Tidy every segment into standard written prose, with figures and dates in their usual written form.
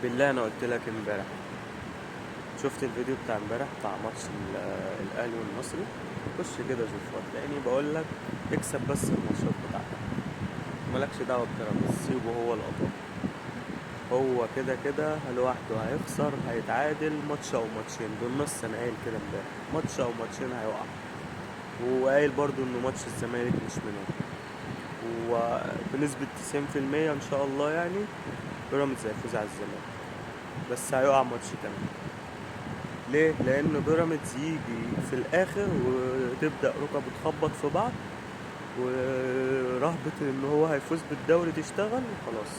بالله انا قلت لك امبارح، شفت الفيديو بتاع امبارح بتاع ماتش الاهلي والمصري. خش كده شوف، هتلاقيني بقول لك اكسب بس الماتشات بتاعتك، مالكش دعوه ببيراميدز، سيبه هو القضاء. هو كده كده لوحده هيخسر، هيتعادل ماتش او ماتشين، بالنص انا قايل كده امبارح ماتش او ماتشين هيقع. وقايل برضو انه ماتش الزمالك مش منه، وبنسبة 90% ان شاء الله يعني بيراميدز هيفوز على الزمالك، بس هيقع ماتش كمان. ليه؟ لان بيراميدز يجي في الاخر وتبدا ركبه تخبط في بعض، ورهبه ان هو هيفوز بالدوري تشتغل وخلاص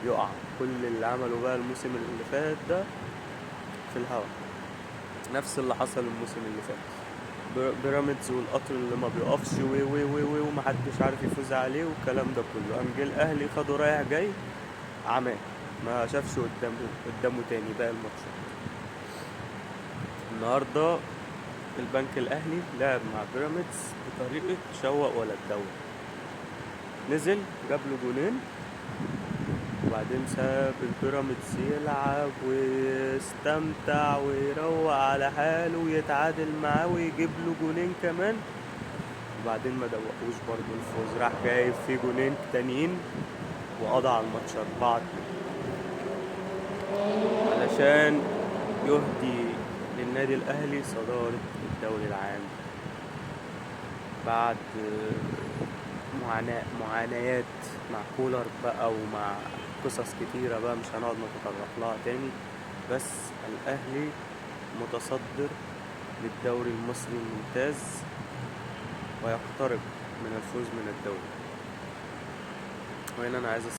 يقع. كل اللي عمله بقى الموسم اللي فات ده في الهوا، نفس اللي حصل الموسم اللي فات. بيراميدز والقطر اللي ما بيقفش و ومحدش عارف يفوز عليه والكلام ده كله، قام جه الاهلي خده رايح جاي عماه، ما شافش قدامه تاني باقي الماتشات. النهارده البنك الاهلي لعب مع بيراميدز بطريقه شوق ولا الدوري، نزل جاب له جونين، وبعدين ساب البيراميدز يلعب ويستمتع ويروق على حاله ويتعادل معاه ويجيب له جونين كمان، وبعدين ما دوقوش برضه الفوز، راح جايب فيه جونين تانيين وقضى على الماتش 4-2 علشان يهدي للنادي الاهلي صدارة الدوري العام بعد معانيات مع كولر بقى، ومع قصص كتيرة بقى مش هنقعد نتطرق لها تاني. بس الأهلي متصدر للدوري المصري الممتاز ويقترب من الفوز من الدوري. وهنا أنا عايز